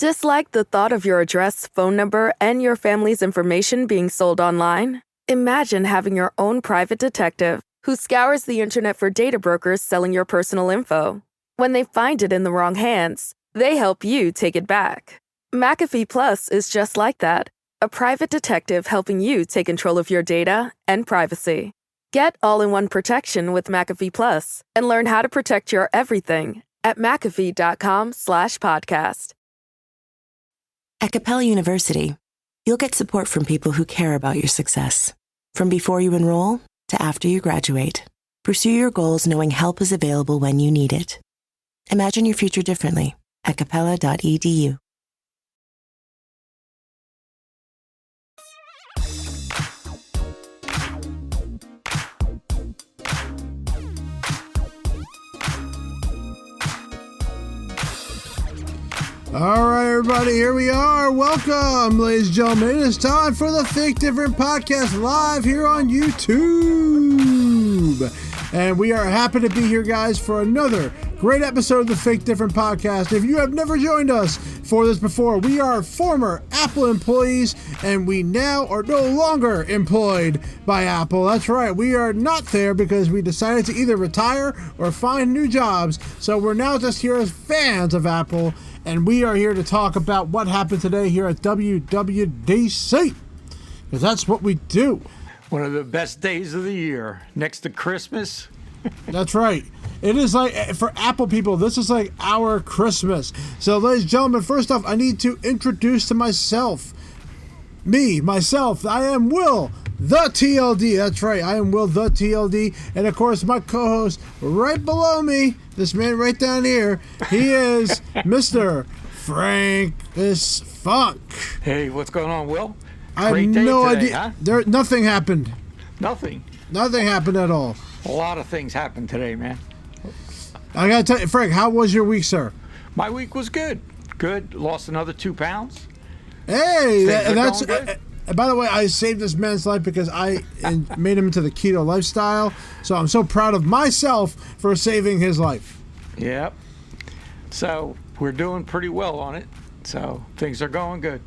Dislike the thought of your address, phone number, and your family's information being sold online? Imagine having your own private detective who scours the internet for data brokers selling your personal info. When they find it in the wrong hands, they help you take it back. McAfee Plus is just like that, a private detective helping you take control of your data and privacy. Get all-in-one protection with McAfee Plus and learn how to protect your everything at McAfee.com/podcast. At Capella University, you'll get support from people who care about your success. From before you enroll to after you graduate, pursue your goals knowing help is available when you need it. Imagine your future differently at capella.edu. All right, everybody, here we are. Welcome, ladies and gentlemen. It is time for the Think Different podcast live here on YouTube. And we are happy to be here, guys, for another great episode of the Think Different podcast. If you have never joined us for this before, we are former Apple employees, and we now are no longer employed by Apple. That's right. We are not there because we decided to either retire or find new jobs. So we're now just here as fans of Apple. And we are here to talk about what happened today here at WWDC, because that's what we do. One of the best days of the year, next to Christmas. That's right. It is like, for Apple people, this is like our Christmas. So, ladies and gentlemen, first off, I need to introduce to myself. Myself, I am Will, the TLD. That's right, I am Will, the TLD. And, of course, my co-host right below me, this man right down here, he is Mr. Frank Funk. Hey, what's going on, Will? I have Great day no today, idea. Huh? Nothing happened. Nothing happened at all. A lot of things happened today, man. I gotta tell you, Frank, how was your week, sir? My week was good. Good. Lost another 2 pounds. Hey, Things are that's. going good. By the way, I saved this man's life because I made him into the keto lifestyle. So I'm so proud of myself for saving his life. Yep. So we're doing pretty well on it. So things are going good.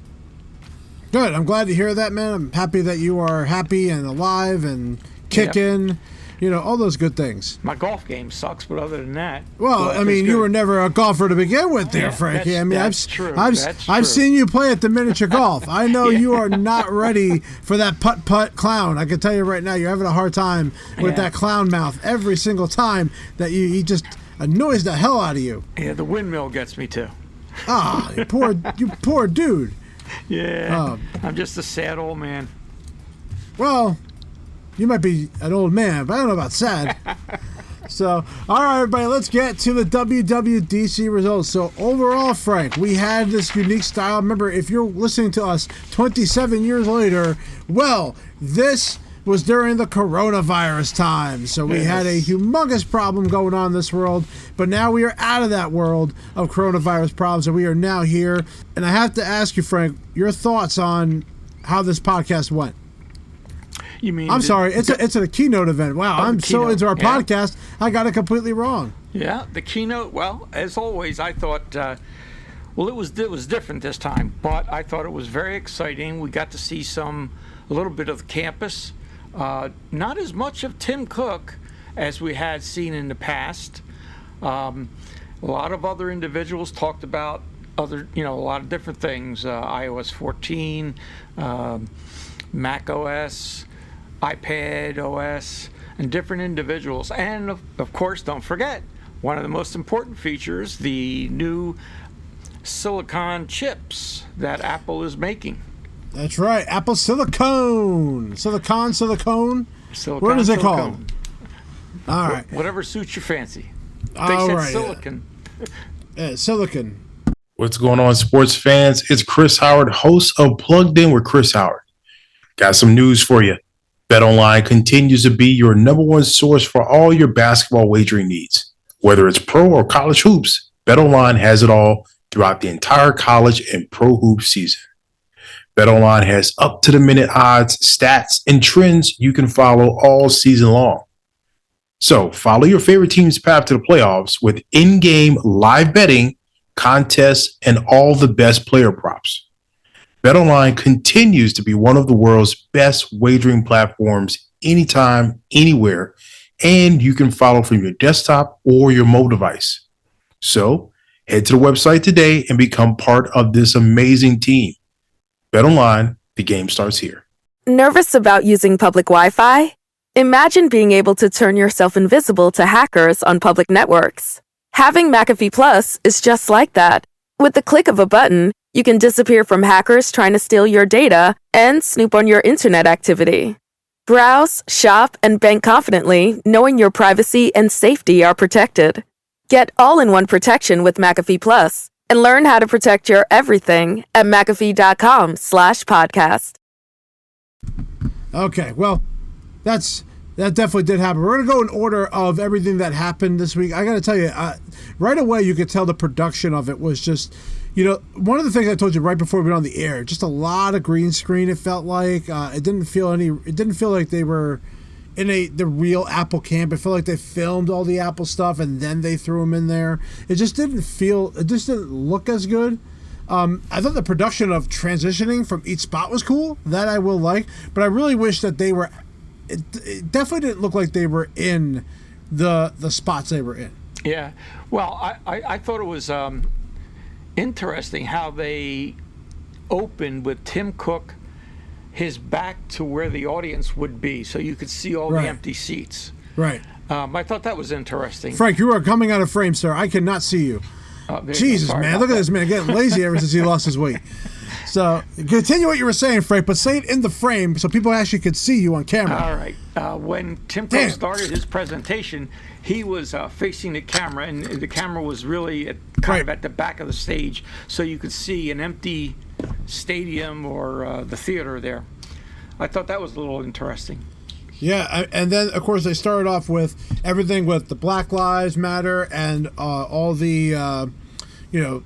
Good. I'm glad to hear that, man. I'm happy that you are happy and alive and kicking. Yep. You know, all those good things. My golf game sucks, but other than that, well, I mean, you were never a golfer to begin with, there, yeah, Frankie. I mean, that's true. I've seen you play at the miniature golf. I know you are not ready for that putt clown. I can tell you right now, you're having a hard time with that clown mouth every single time that he just annoys the hell out of you. Yeah, the windmill gets me too. Ah, you poor dude. Yeah, I'm just a sad old man. Well, you might be an old man, but I don't know about sad. So, all right, everybody, let's get to the WWDC results. So, overall, Frank, we had this unique style. Remember, if you're listening to us 27 years later, well, this was during the coronavirus time. So, we had a humongous problem going on in this world, but now we are out of that world of coronavirus problems, and we are now here. And I have to ask you, Frank, your thoughts on how this podcast went. You mean? I'm sorry. It's a keynote event. Wow, I'm so into our podcast, I got it completely wrong. Yeah, the keynote. Well, as always, I thought. Well, it was different this time, but I thought it was very exciting. We got to see a little bit of the campus. Not as much of Tim Cook as we had seen in the past. A lot of other individuals talked about a lot of different things. iOS 14, macOS, iPadOS, and different individuals. And of course, don't forget, one of the most important features, the new silicon chips that Apple is making. That's right, Apple Silicone. Silicone? What is it called? All right. Whatever suits your fancy. All right. Silicon. Silicon. What's going on, sports fans? It's Chris Howard, host of Plugged In with Chris Howard. Got some news for you. BetOnline continues to be your number one source for all your basketball wagering needs. Whether it's pro or college hoops, BetOnline has it all throughout the entire college and pro hoop season. BetOnline has up-to-the-minute odds, stats, and trends you can follow all season long. So follow your favorite team's path to the playoffs with in-game live betting contests, and all the best player props. BetOnline continues to be one of the world's best wagering platforms anytime, anywhere, and you can follow from your desktop or your mobile device. So head to the website today and become part of this amazing team. BetOnline, the game starts here. Nervous about using public Wi-Fi? Imagine being able to turn yourself invisible to hackers on public networks. Having McAfee Plus is just like that. With the click of a button, you can disappear from hackers trying to steal your data and snoop on your internet activity. Browse, shop, and bank confidently, knowing your privacy and safety are protected. Get all-in-one protection with McAfee Plus and learn how to protect your everything at McAfee.com/podcast. Okay, well, that definitely did happen. We're going to go in order of everything that happened this week. I got to tell you, right away you could tell the production of it was just, one of the things I told you right before we went on the air, just a lot of green screen. It felt like it didn't feel like they were in the real Apple camp. It felt like they filmed all the Apple stuff and then they threw them in there. It just didn't look as good. I thought the production of transitioning from each spot was cool. That I will like, but I really wish that they were. It definitely didn't look like they were in the spots they were in. Yeah, well, I thought it was interesting how they opened with Tim Cook, his back to where the audience would be, so you could see all the empty seats. Right. I thought that was interesting. Frank, you are coming out of frame, sir. I cannot see you. Jesus, man. Look at this man getting lazy ever since he lost his weight. So continue what you were saying, Frank, but say it in the frame so people actually could see you on camera. All right. When Tim Cook started his presentation, he was facing the camera, and the camera was really at the back of the stage, so you could see an empty stadium or the theater there. I thought that was a little interesting. Yeah, and then, of course, they started off with everything with the Black Lives Matter and all the, the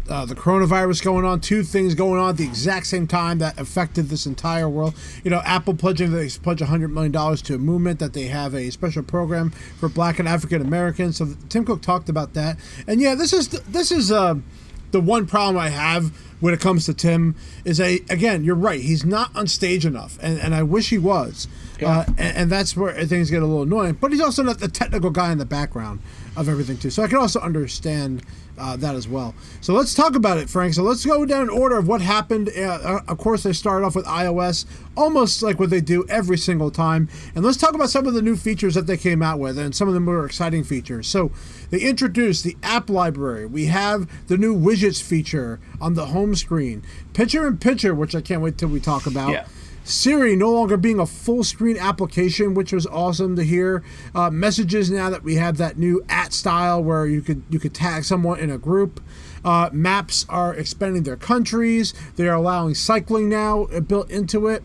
coronavirus going on, two things going on at the exact same time that affected this entire world. Apple pledging they pledge $100 million to a movement that they have a special program for Black and African Americans. So Tim Cook talked about that. And yeah, this is the one problem I have when it comes to Tim is again, you're right. He's not on stage enough, and I wish he was. Yeah. And that's where things get a little annoying. But he's also not the technical guy in the background of everything, too. So I can also understand that as well. So let's talk about it, Frank. So let's go down in order of what happened. Of course, they started off with iOS, almost like what they do every single time. And let's talk about some of the new features that they came out with and some of the more exciting features. So they introduced the app library. We have the new widgets feature on the home screen. Picture-in-picture, which I can't wait till we talk about. Yeah. Siri no longer being a full screen application, which was awesome to hear. Messages now that we have that new @ style where you could tag someone in a group. Maps are expanding their countries. They are allowing cycling now built into it,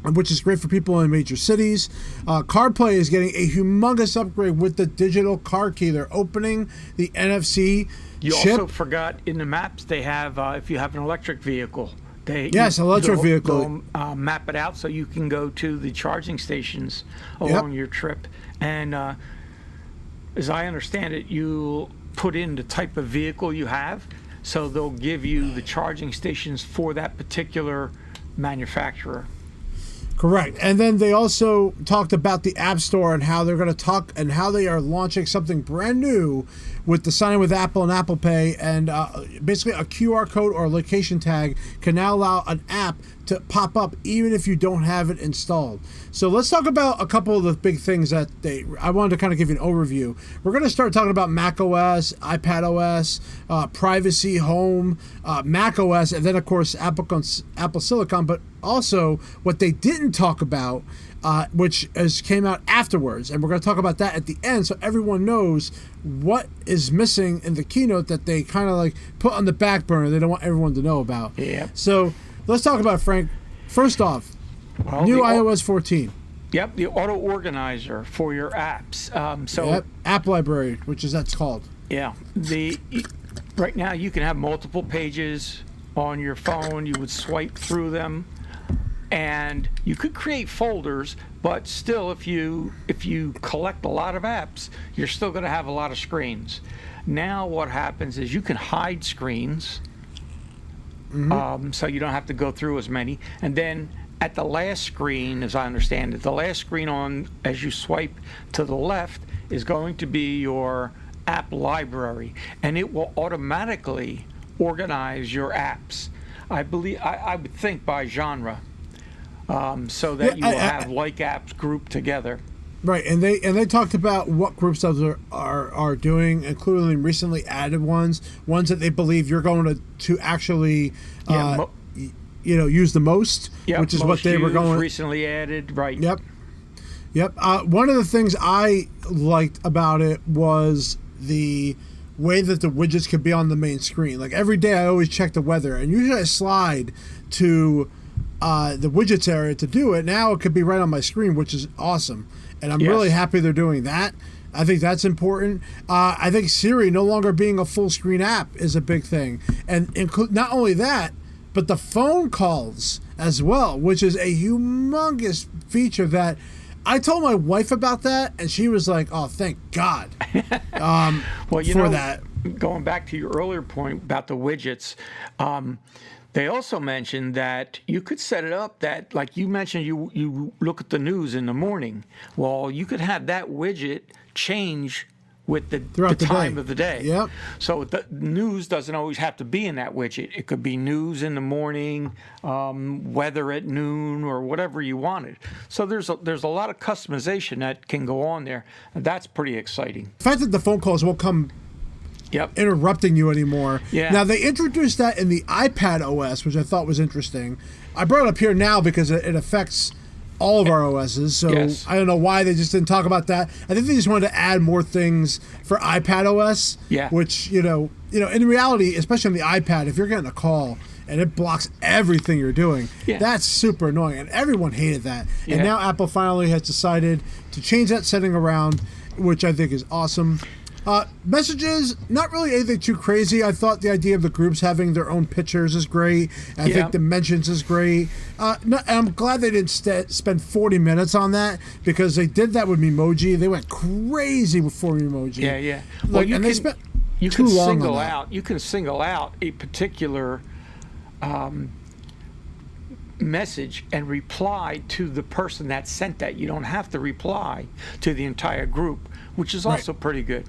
which is great for people in major cities. CarPlay is getting a humongous upgrade with the digital car key. They're opening the NFC You chip. also forgot in the maps they have if you have an electric vehicle. Electric vehicle. They'll map it out so you can go to the charging stations along your trip. And as I understand it, you'll put in the type of vehicle you have, so they'll give you the charging stations for that particular manufacturer. Correct. And then they also talked about the App Store and how they're going to talk and how they are launching something brand new with the sign with Apple and Apple Pay, and basically a QR code or a location tag can now allow an app to pop up even if you don't have it installed. So let's talk about a couple of the big things that I wanted to kind of give you an overview. We're going to start talking about macOS, iPadOS, privacy, home, macOS, and then of course Apple Silicon, but also what they didn't talk about, which came out afterwards, and we're going to talk about that at the end so everyone knows what is missing in the keynote that they kind of like put on the back burner. They don't want everyone to know about. Yeah. So let's talk about it, Frank. First off, new iOS 14. Yep, the auto organizer for your apps. App library, which is that's called. Yeah, right now you can have multiple pages on your phone. You would swipe through them, and you could create folders. But still, if you collect a lot of apps, you're still going to have a lot of screens. now what happens is you can hide screens, so you don't have to go through as many. And then at the last screen, as I understand it, the last screen on, as you swipe to the left, is going to be your app library, and it will automatically organize your apps. I believe, I would think by genre, so that you will have like apps grouped together. Right, and they talked about what groups those are doing, including recently added ones that they believe you're going to actually use the most, which is what they were going recently added. Right. Yep. One of the things I liked about it was the way that the widgets could be on the main screen. Like every day, I always check the weather, and usually I slide to the widgets area to do it. Now it could be right on my screen, which is awesome. And I'm really happy they're doing that. I think that's important. I think Siri no longer being a full screen app is a big thing. And not only that, but the phone calls as well, which is a humongous feature that I told my wife about that, and she was like, oh, thank God that. Going back to your earlier point about the widgets, they also mentioned that you could set it up that, like you mentioned, you look at the news in the morning. Well, you could have that widget change with the time of the day. Yep. So the news doesn't always have to be in that widget. It could be news in the morning, weather at noon, or whatever you wanted. So there's a lot of customization that can go on there. And that's pretty exciting. The fact that the phone calls won't come interrupting you anymore. Yeah. Now, they introduced that in the iPadOS, which I thought was interesting. I brought it up here now because it affects all of our OSs, so I don't know why they just didn't talk about that. I think they just wanted to add more things for iPadOS, which, in reality, especially on the iPad, if you're getting a call and it blocks everything you're doing, that's super annoying, and everyone hated that. And now Apple finally has decided to change that setting around, which I think is awesome. Messages, not really anything too crazy. I thought the idea of the groups having their own pictures is great. I think Dimensions is great. I'm glad they didn't spend 40 minutes on that, because they did that with Memoji. They went crazy with Memoji. Yeah. Well, they spent you too can long single on that. out. You can single out a particular message and reply to the person that sent that. You don't have to reply to the entire group, which is also pretty good.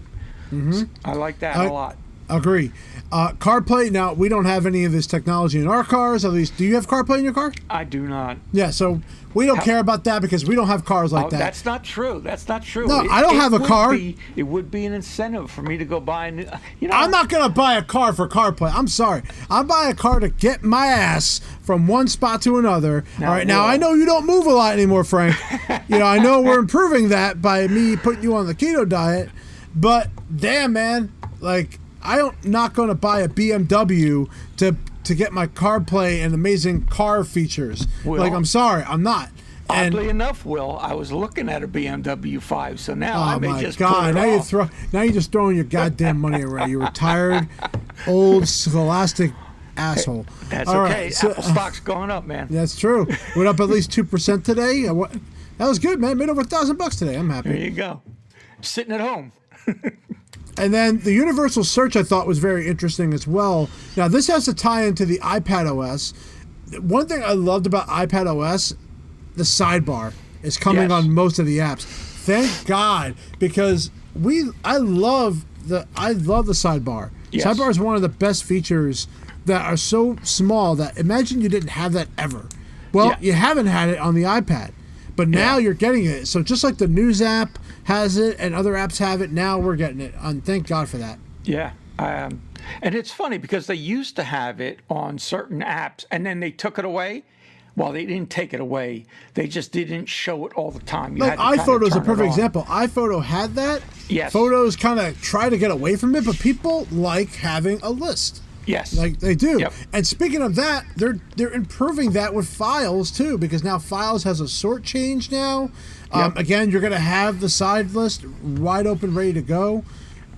I like that a lot. Agree. CarPlay, now we don't have any of this technology in our cars. At least, do you have CarPlay in your car? I do not. Yeah, so we don't care about that because we don't have cars like that. That's not true. No, I don't have a car. It would be an incentive for me to go buy a new. I'm not going to buy a car for CarPlay. I'm sorry. I'm buying a car to get my ass from one spot to another. All right, now I know you don't move a lot anymore, Frank. I know we're improving that by me putting you on the keto diet, but damn, man, like, I'm not going to buy a BMW to get my CarPlay and amazing car features. Will, I'm sorry, I'm not. Oddly enough, Will, I was looking at a BMW 5, so now I may just put it off. Now you're just throwing your goddamn money around. You retired, old, scholastic asshole. That's all okay. Right, so, Apple stock's going up, man. That's true. Went up at least 2% today. That was good, man. Made over $1,000 today. I'm happy. There you go. Sitting at home. And then the universal search I thought was very interesting as well. Now, this has to tie into the iPadOS. One thing I loved about iPadOS, the sidebar is coming on most of the apps. Thank God, because I love the sidebar. Yes. Sidebar is one of the best features that are so small that imagine you didn't have that ever. Well, you haven't had it on the iPad, but now you're getting it. So just like the news app has it and other apps have it, now we're getting it. And thank God for that. Yeah. And it's funny because they used to have it on certain apps and then they took it away. Well, they didn't take it away. They just didn't show it all the time. Like iPhoto is a perfect example. iPhoto had that. Yes. Photos kind of try to get away from it, but people like having a list. Yes. Like they do. Yep. And speaking of that, they're improving that with Files too, because now Files has a sort change now. Again, you're going to have the side list wide open, ready to go,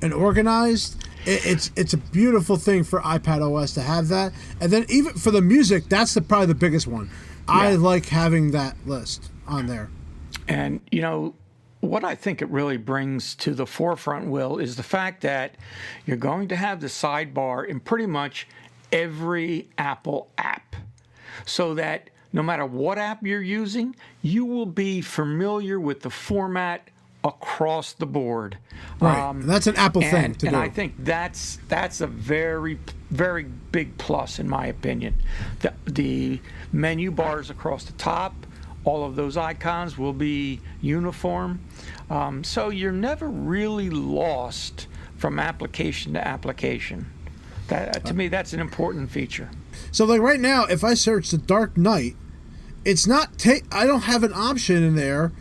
and organized. It's a beautiful thing for iPadOS to have that. And then even for the music, that's probably the biggest one. I like having that list on there. And, what I think it really brings to the forefront, Will, is the fact that you're going to have the sidebar in pretty much every Apple app, so that no matter what app you're using, you will be familiar with the format across the board. Right. That's an Apple thing to do. And I think that's a very, very big plus, in my opinion. The menu bars across the top, all of those icons will be uniform. So you're never really lost from application to application. To me, that's an important feature. So like right now, if I search The Dark Knight, it's not I don't have an option in there.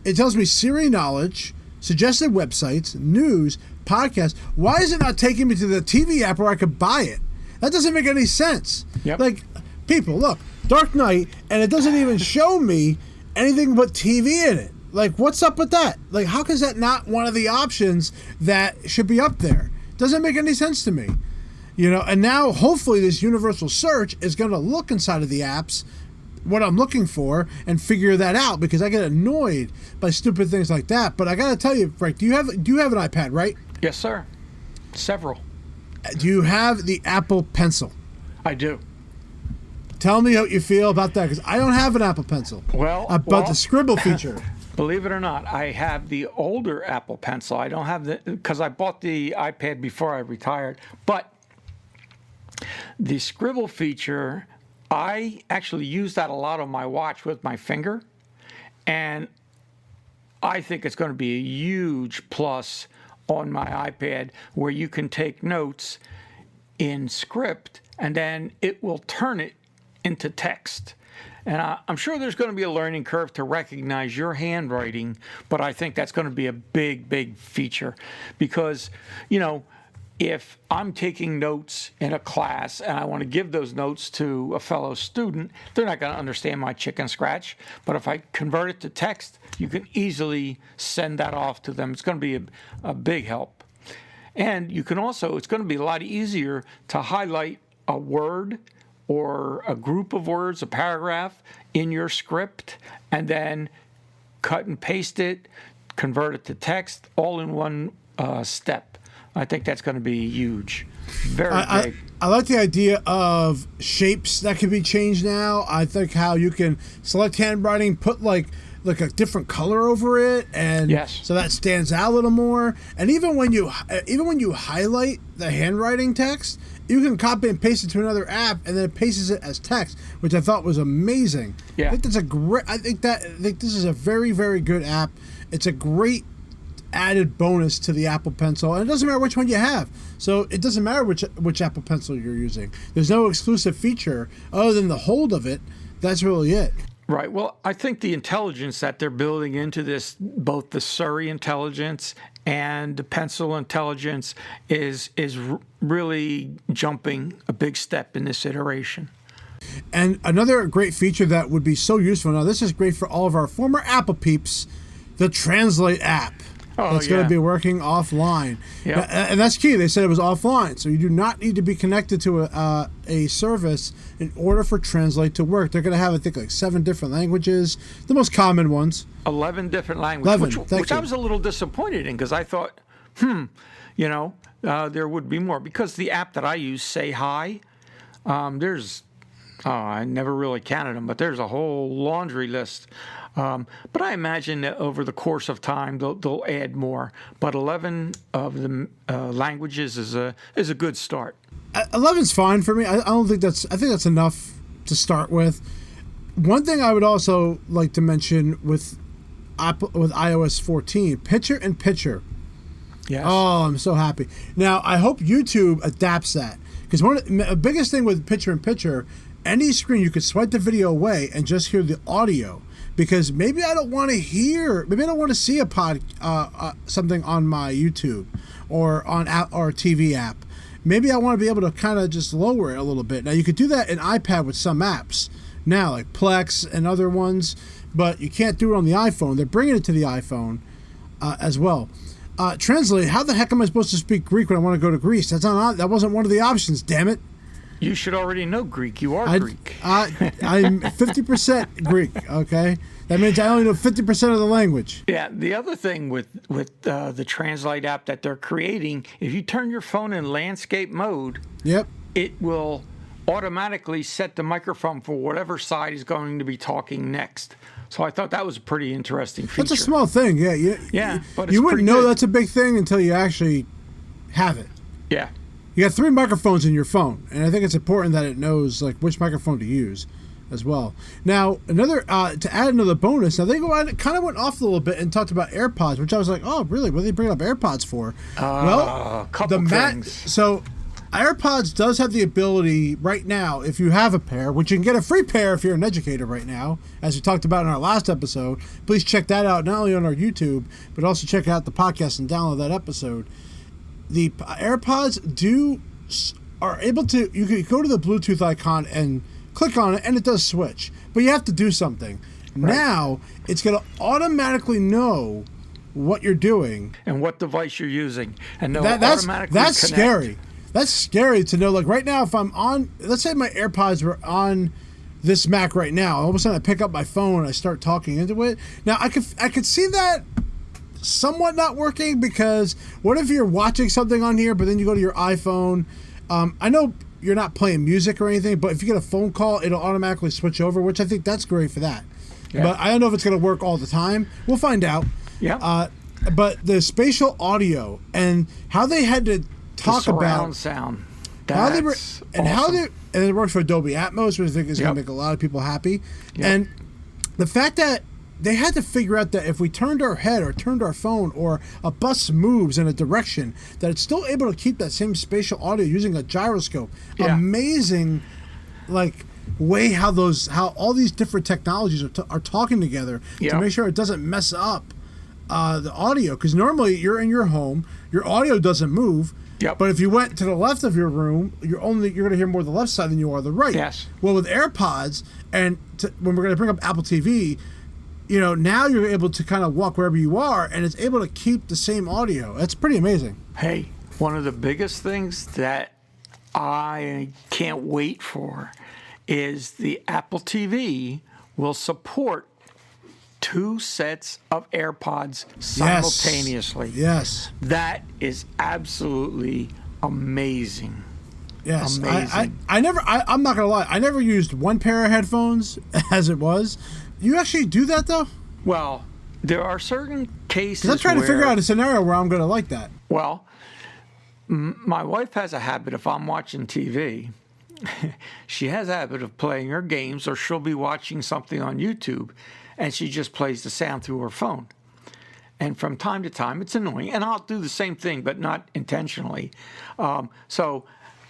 It tells me Siri knowledge, suggested websites, news, podcasts. Why is it not taking me to the TV app where I could buy it? That doesn't make any sense. Yep. Like, people, look, Dark Knight, and it doesn't even show me anything but TV in it. Like, what's up with that? Like, how is that not one of the options that should be up there? Doesn't make any sense to me. You know, and now hopefully this universal search is going to look inside of the apps what I'm looking for and figure that out, because I get annoyed by stupid things like that. But I got to tell you, Frank, do you have an iPad, right? Yes, sir. Several. Do you have the Apple Pencil? I do. Tell me how you feel about that, because I don't have an Apple Pencil. Well, the scribble feature. Believe it or not, I have the older Apple Pencil. I don't have because I bought the iPad before I retired. But the scribble feature, I actually use that a lot on my watch with my finger, and I think it's going to be a huge plus on my iPad, where you can take notes in script and then it will turn it into text. And I'm sure there's going to be a learning curve to recognize your handwriting, but I think that's going to be a big, big feature, because, you know, if I'm taking notes in a class and I want to give those notes to a fellow student, they're not going to understand my chicken scratch. But if I convert it to text, you can easily send that off to them. It's going to be a big help. And you can also, it's going to be a lot easier to highlight a word or a group of words, a paragraph in your script, and then cut and paste it, convert it to text, all in one step. I think that's going to be huge. Very big. I like the idea of shapes that can be changed now. I think how you can select handwriting, put like a different color over it, and yes, so that stands out a little more. And even when you highlight the handwriting text, you can copy and paste it to another app, and then it pastes it as text, which I thought was amazing. Yeah. I think that's a great. I think this is a very, very good app. It's a great added bonus to the Apple Pencil, and it doesn't matter which one you have. So it doesn't matter which Apple Pencil you're using. There's no exclusive feature other than the hold of it. That's really it. Right. Well, I think the intelligence that they're building into this, both the Surrey intelligence and the pencil intelligence, is really jumping a big step in this iteration. And another great feature that would be so useful, now this is great for all of our former Apple peeps, the Translate app. That's going to be working offline. Yep. And that's key. They said it was offline. So you do not need to be connected to a service in order for Translate to work. They're going to have, I think, like 7 different languages, the most common ones. 11 different languages, 11, which I was a little disappointed in, because I thought, there would be more. Because the app that I use, Say Hi, I never really counted them, but there's a whole laundry list. But I imagine that over the course of time, they'll add more. But 11 of the languages is a good start. 11's fine for me. I think that's enough to start with. One thing I would also like to mention with iOS 14, picture in picture. Yes. Oh, I'm so happy. Now, I hope YouTube adapts that, because the biggest thing with picture in picture, any screen you could swipe the video away and just hear the audio. Because maybe I don't want to see a something on my YouTube or on our TV app. Maybe I want to be able to kind of just lower it a little bit. Now, you could do that in iPad with some apps now, like Plex and other ones, but you can't do it on the iPhone. They're bringing it to the iPhone as well. Translate, how the heck am I supposed to speak Greek when I want to go to Greece? That wasn't one of the options, damn it. You should already know Greek. You are Greek. I'm 50% Greek, okay? That means I only know 50% of the language. Yeah, the other thing with the Translate app that they're creating, if you turn your phone in landscape mode, Yep. it will automatically set the microphone for whatever side is going to be talking next. So I thought that was a pretty interesting feature. That's a small thing, yeah. But you it's wouldn't pretty know good. that's a big thing until you actually have it. Yeah. You got 3 microphones in your phone, and I think it's important that it knows like which microphone to use as well. Now, another to add another bonus. Now they kind of went off a little bit and talked about AirPods, which I was like, oh, really? What are they bringing up AirPods for? A couple things. So AirPods does have the ability right now, if you have a pair, which you can get a free pair if you're an educator right now, as we talked about in our last episode. Please check that out, not only on our YouTube, but also check out the podcast and download that episode. The AirPods are able to, you can go to the Bluetooth icon and click on it, and it does switch. But you have to do something. Right. Now, it's going to automatically know what you're doing. And what device you're using. And that's automatically scary. That's scary to know. Like right now, if I'm on, let's say my AirPods were on this Mac right now, all of a sudden I pick up my phone and I start talking into it. Now, I could see that somewhat not working, because what if you're watching something on here but then you go to your iPhone? I know you're not playing music or anything, but if you get a phone call, it'll automatically switch over, which I think that's great for that. Yeah. But I don't know if it's going to work all the time. We'll find out. Yeah. But the spatial audio and how they had to talk about sound, how they were, and awesome. how they, and it works for Dolby Atmos, which I think is going to make a lot of people happy. Yep. And the fact that they had to figure out that if we turned our head or turned our phone or a bus moves in a direction, that it's still able to keep that same spatial audio using a gyroscope. Yeah. Amazing, like, way how all these different technologies are talking together to make sure it doesn't mess up the audio. Because normally you're in your home, your audio doesn't move. Yep. But if you went to the left of your room, you're going to hear more the left side than you are the right. Yes. Well, with AirPods, and when we're going to bring up Apple TV, now you're able to kind of walk wherever you are, and it's able to keep the same audio. That's pretty amazing. Hey, one of the biggest things that I can't wait for is the Apple TV will support 2 sets of AirPods simultaneously. Yes. That is absolutely amazing. Yes. Amazing. I'm not going to lie. I never used one pair of headphones as it was. You actually do that, though? Well, there are certain cases because I'm trying to figure out a scenario where I'm going to like that. Well, my wife has a habit, if I'm watching TV, she has a habit of playing her games, or she'll be watching something on YouTube, and she just plays the sound through her phone. And from time to time, it's annoying. And I'll do the same thing, but not intentionally. So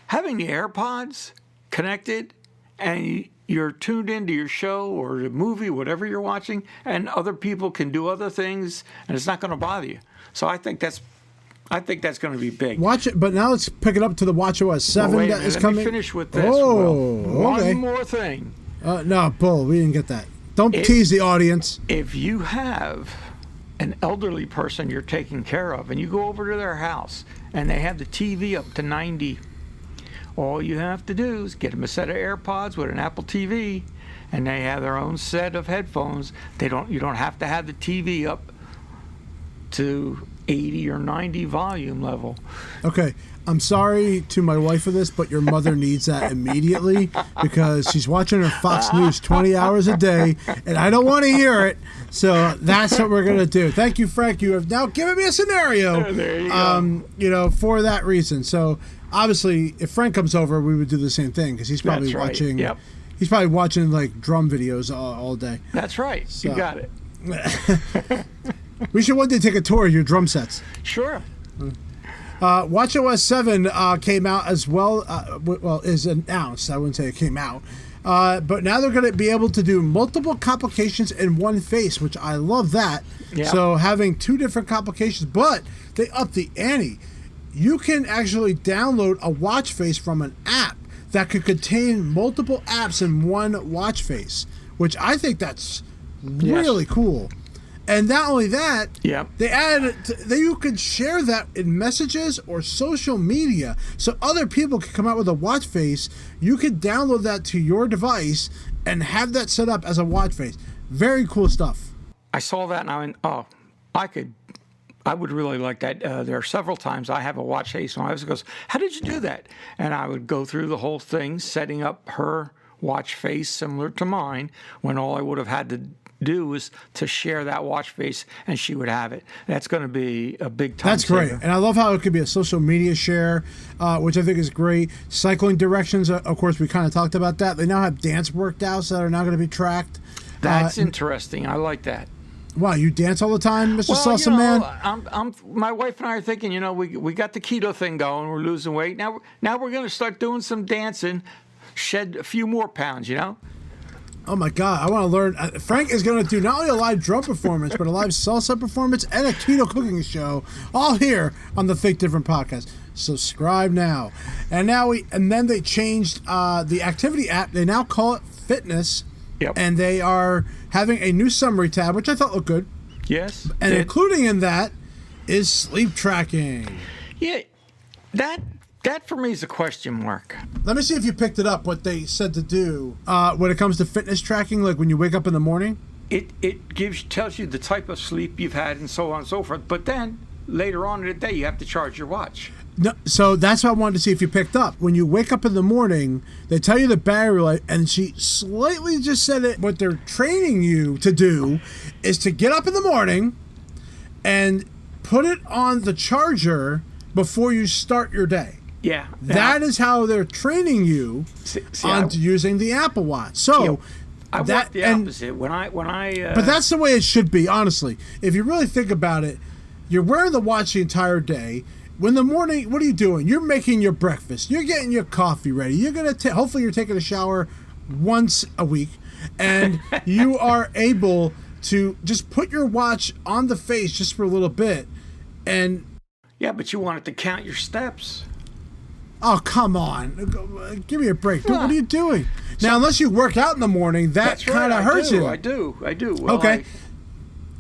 having the AirPods connected, and you're tuned into your show or the movie, whatever you're watching, and other people can do other things, and it's not going to bother you. So I think that's going to be big. Watch it, but now let's pick it up to the watchOS 7 that is coming. Let me finish with this. Okay. One more thing. No, Bull, we didn't get that. Don't tease the audience. If you have an elderly person you're taking care of, and you go over to their house, and they have the TV up to 90, all you have to do is get them a set of AirPods with an Apple TV, and they have their own set of headphones. You don't have to have the TV up to 80 or 90 volume level. Okay, I'm sorry to my wife for this, but your mother needs that immediately, because she's watching her Fox News 20 hours a day, and I don't want to hear it. So that's what we're going to do. Thank you, Frank. You have now given me a scenario, there you go. For that reason. So obviously, if Frank comes over, we would do the same thing, because he's probably watching. Yep. He's probably watching like drum videos all day. That's right. So. You got it. We should one day take a tour of your drum sets. Sure. watchOS 7 came out as well. Is announced. I wouldn't say it came out. But now they're going to be able to do multiple complications in one face, which I love that. Yeah. So having 2 different complications, but they upped the ante. You can actually download a watch face from an app that could contain multiple apps in one watch face, which I think that's really cool. And not only that, Yep. they added that you could share that in messages or social media, so other people can come out with a watch face. You could download that to your device and have that set up as a watch face. Very cool stuff. I saw that and I went, oh, I would really like that. There are several times I have a watch face. My wife goes, how did you do that? And I would go through the whole thing, setting up her watch face similar to mine, when all I would have had to do was to share that watch face and she would have it. That's going to be a big time That's great. saver. And I love how it could be a social media share, which I think is great. Cycling directions, of course, we kind of talked about that. They now have dance workouts that are now going to be tracked. That's interesting. I like that. Wow, you dance all the time, Mr. Well, Salsa Man? my wife and I are thinking, we got the keto thing going. We're losing weight. Now we're going to start doing some dancing, shed a few more pounds, Oh my God, I want to learn. Frank is going to do not only a live drum performance, but a live salsa performance and a keto cooking show, all here on the Think Different podcast. Subscribe now. And then they changed the activity app. They now call it Fitness. Yep. And they are having a new summary tab, which I thought looked good. Yes. And including in that is sleep tracking. Yeah, that for me is a question mark. Let me see if you picked it up, what they said to do when it comes to fitness tracking, like when you wake up in the morning. It tells you the type of sleep you've had and so on and so forth. But then later on in the day, you have to charge your watch. No, so that's what I wanted to see if you picked up. When you wake up in the morning, they tell you the battery life, and she slightly just said it. What they're training you to do is to get up in the morning and put it on the charger before you start your day. Yeah. That is how they're training you on using the Apple Watch. So I want the opposite. When I but that's the way it should be, honestly. If you really think about it, you're wearing the watch the entire day. When the morning, what are you doing? You're making your breakfast. You're getting your coffee ready. You're going to hopefully you're taking a shower once a week, and you are able to just put your watch on the face just for a little bit. And yeah, but you want it to count your steps. Oh, come on. Give me a break. Dude, what are you doing? Now, unless you work out in the morning, that kind of hurts you. I do. Well, okay.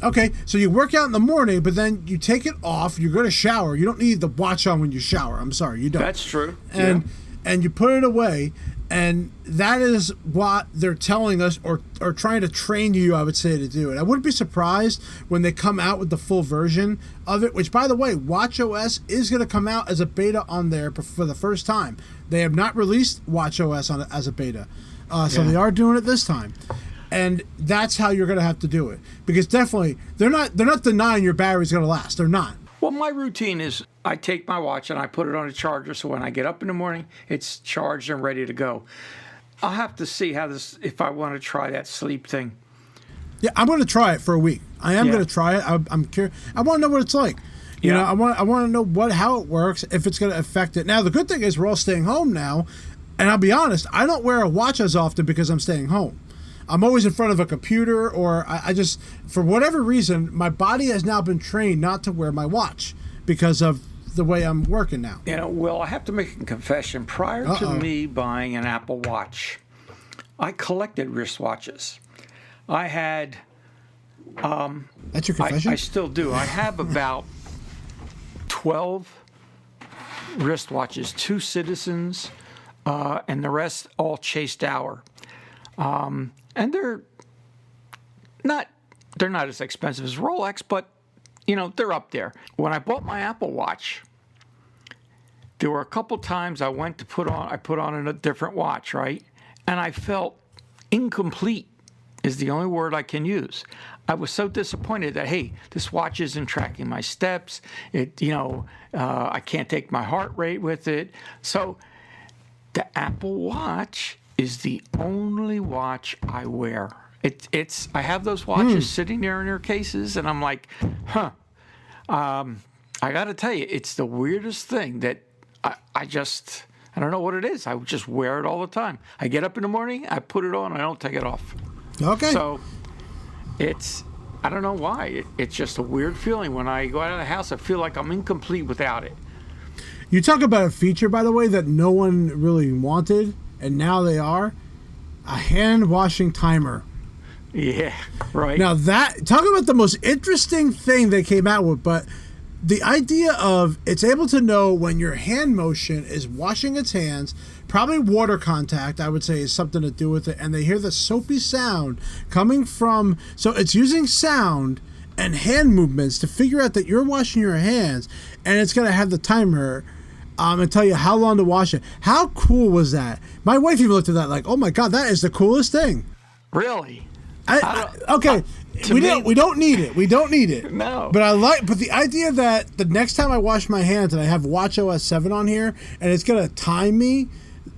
Okay, so you work out in the morning, but then you take it off. You go to shower. You don't need the watch on when you shower. I'm sorry, you don't. That's true. And you put it away, and that is what they're telling us or trying to train you, I would say, to do it. I wouldn't be surprised when they come out with the full version of it, which, by the way, watchOS is going to come out as a beta on there for the first time. They have not released watchOS as a beta, so they are doing it this time. And that's how you're going to have to do it, because definitely they're not denying your battery's going to last. They're not. Well, my routine is I take my watch and I put it on a charger, so when I get up in the morning, it's charged and ready to go. I'll have to see if I want to try that sleep thing. Yeah, I'm going to try it for a week. I am going to try it. I'm curious. I want to know what it's like. You know, I want to know how it works, if it's going to affect it. Now, the good thing is we're all staying home now, and I'll be honest, I don't wear a watch as often because I'm staying home. I'm always in front of a computer, or I just, for whatever reason, my body has now been trained not to wear my watch because of the way I'm working now. Well, I have to make a confession. Prior to me buying an Apple Watch, I collected wristwatches. I had... That's your confession? I still do. I have about 12 wristwatches, 2 Citizens, and the rest all Chased Hour. And they're not as expensive as Rolex, but they're up there. When I bought my Apple Watch, there were a couple times I went to put on a different watch, right? And I felt incomplete is the only word I can use. I was so disappointed that, hey, this watch isn't tracking my steps. I can't take my heart rate with it. So the Apple Watch is the only watch I wear. I have those watches sitting there in their cases, and I'm like, I got to tell you, it's the weirdest thing that I don't know what it is. I just wear it all the time. I get up in the morning, I put it on, I don't take it off. Okay. So I don't know why. It's just a weird feeling. When I go out of the house, I feel like I'm incomplete without it. You talk about a feature, by the way, that no one really wanted, and now they are. A hand washing timer. Yeah, right. Now talk about the most interesting thing they came out with, but the idea of it's able to know when your hand motion is washing its hands, probably water contact, I would say, is something to do with it, and they hear the soapy sound coming from, so it's using sound and hand movements to figure out that you're washing your hands, and it's going to have the timer and tell you how long to wash it. How cool was that? My wife even looked at that like, oh my God, that is the coolest thing. Really? Okay. We don't need it. We don't need it. No. But the idea that the next time I wash my hands and I have watchOS 7 on here and it's gonna time me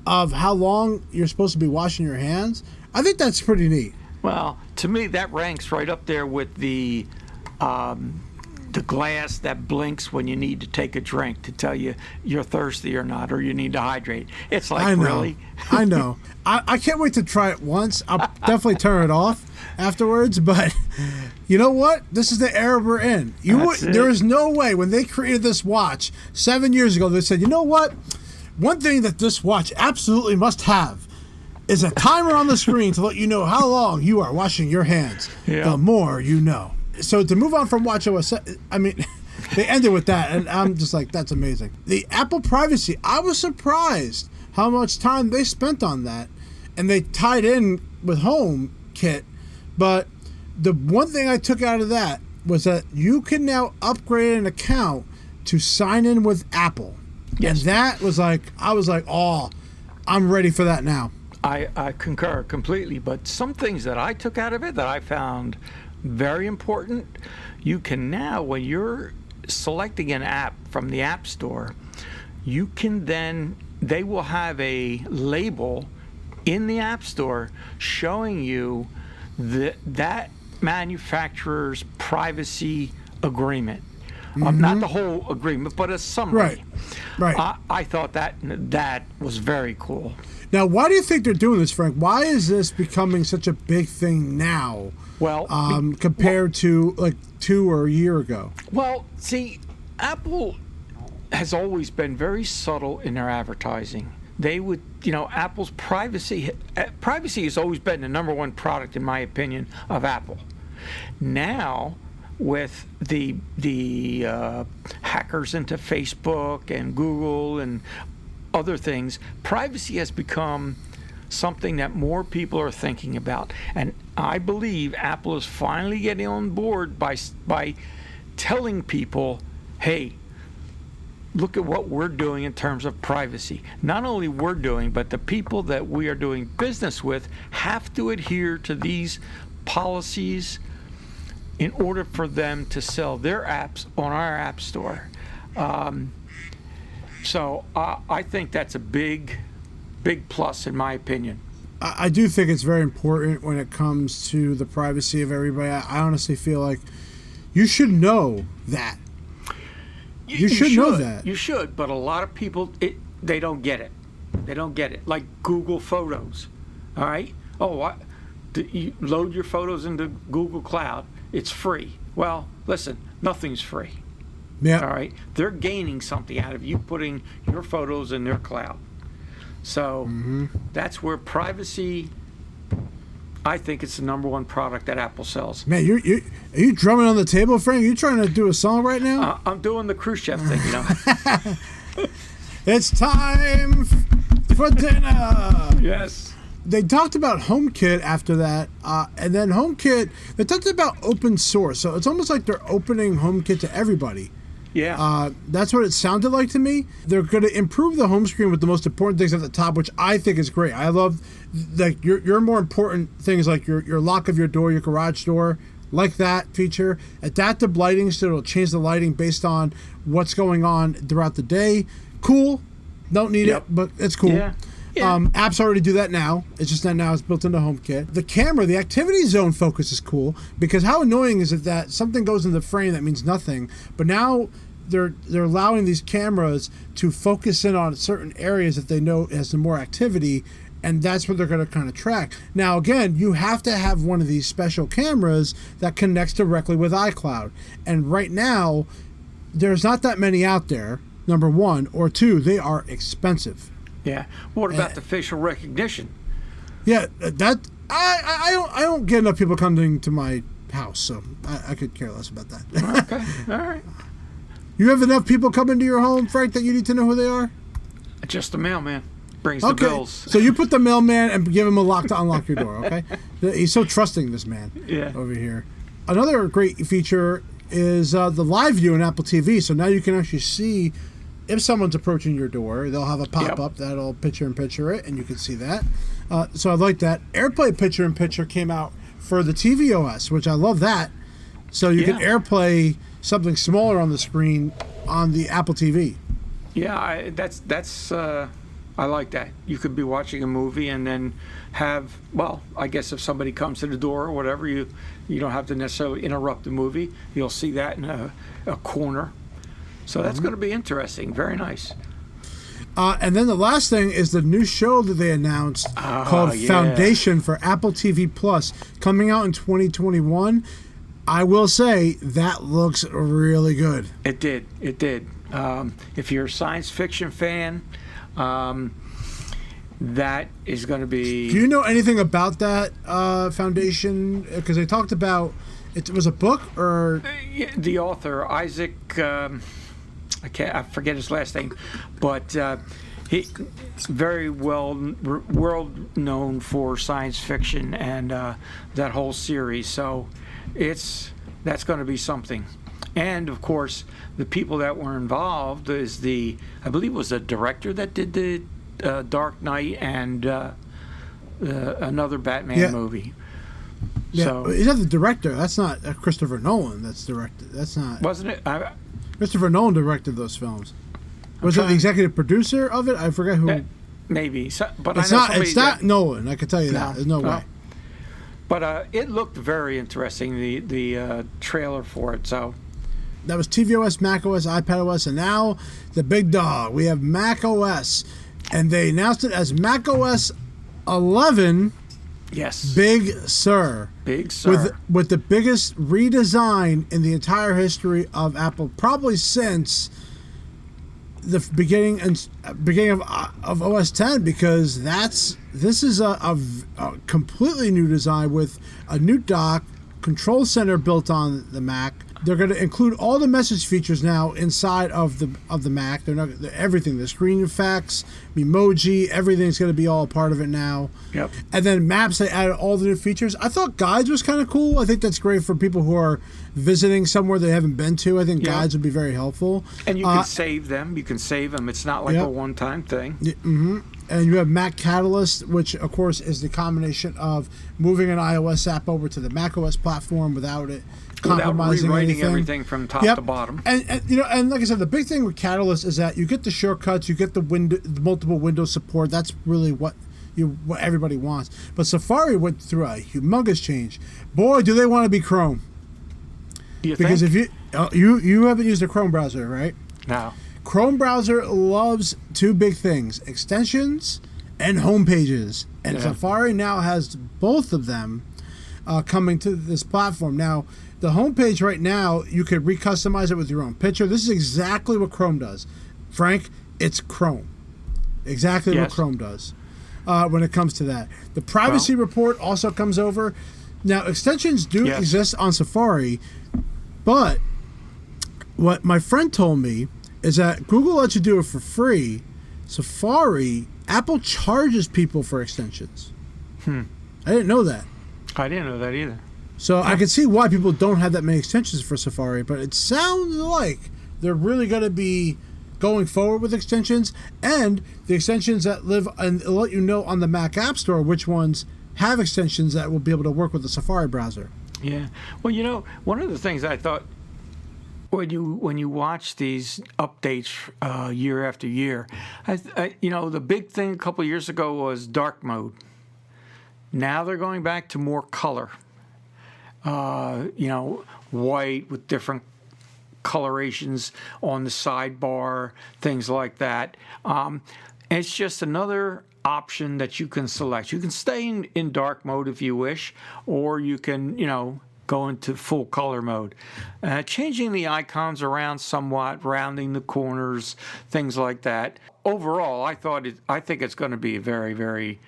of how long you're supposed to be washing your hands, I think that's pretty neat. Well, to me, that ranks right up there with the glass that blinks when you need to take a drink to tell you you're thirsty or not, or you need to hydrate. It's like, I know. really? I know. I can't wait to try it once. I'll definitely turn it off afterwards, but you know what? This is the era we're in. There is no way when they created this watch 7 years ago, they said, you know what? One thing that this watch absolutely must have is a timer on the screen to let you know how long you are washing your hands. Yeah. The more you know. So to move on from watchOS, I mean, they ended with that, and I'm just like, that's amazing. The Apple privacy, I was surprised how much time they spent on that, and they tied in with HomeKit. But the one thing I took out of that was that you can now upgrade an account to sign in with Apple. Yes. And that was like, I was like, oh, I'm ready for that now. I concur completely, but some things that I took out of it that I found very important, you can now, when you're selecting an app from the App Store, you can then, they will have a label in the App Store showing you that manufacturer's privacy agreement. Not the whole agreement, but a summary. Right. I thought that was very cool. Now, why do you think they're doing this, Frank? Why is this becoming such a big thing now? Well, compared to like 2 or a year ago. Well, see, Apple has always been very subtle in their advertising. They would, Apple's privacy has always been the number one product, in my opinion, of Apple. Now, with the hackers into Facebook and Google and other things, privacy has become something that more people are thinking about. And I believe Apple is finally getting on board by telling people, hey, look at what we're doing in terms of privacy. Not only we're doing, but the people that we are doing business with have to adhere to these policies in order for them to sell their apps on our App Store. So I think that's a big plus, in my opinion. I do think it's very important when it comes to the privacy of everybody. I honestly feel like you should know that. You should know that. You should, but a lot of people, they don't get it. They don't get it. Like Google Photos, all right? You load your photos into Google Cloud. It's free. Well, listen, nothing's free. Yeah. All right? They're gaining something out of you putting your photos in their cloud. So that's where privacy, I think it's the number one product that Apple sells. Man, are you drumming on the table, Frank? Are you trying to do a song right now? I'm doing the Khrushchev thing, It's time for dinner. Yes. They talked about HomeKit after that, and then HomeKit, they talked about open source. So it's almost like they're opening HomeKit to everybody. Yeah. That's what it sounded like to me. They're going to improve the home screen with the most important things at the top, which I think is great. I love like your more important things like your lock of your door, your garage door, like that feature. Adaptive lighting, so it'll change the lighting based on what's going on throughout the day. Cool. Don't need it, but it's cool. Yeah. Yeah. Apps already do that now. It's just that now it's built into HomeKit. The camera, the activity zone focus is cool because how annoying is it that something goes in the frame that means nothing, but now they're allowing these cameras to focus in on certain areas that they know has some more activity, and that's what they're going to kind of track. Now, again, you have to have one of these special cameras that connects directly with iCloud, and right now, there's not that many out there, number one, or two, they are expensive. Yeah. What about the facial recognition? Yeah, that I don't get enough people coming to my house, so I could care less about that. Okay, all right. You have enough people coming to your home, Frank, that you need to know who they are? Just the mailman brings the bills. So you put the mailman and give him a lock to unlock your door, okay? He's so trusting, this man over here. Another great feature is the live view in Apple TV. So now you can actually see if someone's approaching your door. They'll have a pop-up that'll picture-in-picture it, and you can see that. So I like that. AirPlay picture-in-picture came out for the tvOS, which I love that. So you can AirPlay something smaller on the screen on the Apple TV. Yeah, that's I like that. You could be watching a movie and then have, well, I guess if somebody comes to the door or whatever, you don't have to necessarily interrupt the movie. You'll see that in a corner. So that's going to be interesting. Very nice. And then the last thing is the new show that they announced called Foundation for Apple TV Plus, coming out in 2021. I will say that looks really good. It did. If you're a science fiction fan, that is going to be... Do you know anything about that Foundation? Because they talked about... It was a book or... The author, Isaac... I forget his last name, but he's very world known for science fiction and that whole series. So that's going to be something. And of course, the people that were involved is I believe it was the director that did the Dark Knight and another Batman movie. Yeah, so is that the director? That's not Christopher Nolan. That's directed. That's not. Wasn't it? Christopher Nolan directed those films. Was it the executive producer of it? I forget who. Maybe, but it's I know not. It's not Nolan. I can tell you that. There's no way. But it looked very interesting. The trailer for it. So that was tvOS, macOS, iPadOS, and now the big dog. We have macOS, and they announced it as macOS 11. Yes. Big Sur. Big Sur. With the biggest redesign in the entire history of Apple, probably since the beginning of OS 10, because this is a completely new design with a new dock, control center built on the Mac. They're going to include all the message features now inside of the Mac. Everything, the screen effects, emoji, everything's going to be all part of it now. Yep. And then Maps, they added all the new features. I thought Guides was kind of cool. I think that's great for people who are visiting somewhere they haven't been to. I think Guides would be very helpful. And you can save them. You can save them. It's not like a one-time thing. Mm-hmm. And you have Mac Catalyst, which, of course, is the combination of moving an iOS app over to the macOS platform without it compromising rewriting everything from top to bottom. And like I said, the big thing with Catalyst is that you get the shortcuts, you get the multiple window support. That's really what everybody wants. But Safari went through a humongous change. Boy, do they want to be Chrome. Because if you haven't used a Chrome browser, right? No. Chrome browser loves two big things: extensions and home pages. And Safari now has both of them coming to this platform. Now, the home page right now, you could recustomize it with your own picture. This is exactly what Chrome does. Frank, it's Chrome. Exactly what Chrome does when it comes to that. The privacy report also comes over. Now, extensions do exist on Safari, but what my friend told me is that Google lets you do it for free. Safari, Apple charges people for extensions. I didn't know that. I didn't know that either. So I can see why people don't have that many extensions for Safari, but it sounds like they're really going to be going forward with extensions, and the extensions that live, and it'll let you know on the Mac App Store which ones have extensions that will be able to work with the Safari browser. Yeah. Well, one of the things I thought when you watch these updates year after year, the big thing a couple of years ago was dark mode. Now they're going back to more color. White with different colorations on the sidebar, things like that. It's just another option that you can select. You can stay in dark mode if you wish, or you can, go into full color mode. Changing the icons around somewhat, rounding the corners, things like that. Overall, I think it's going to be a very, very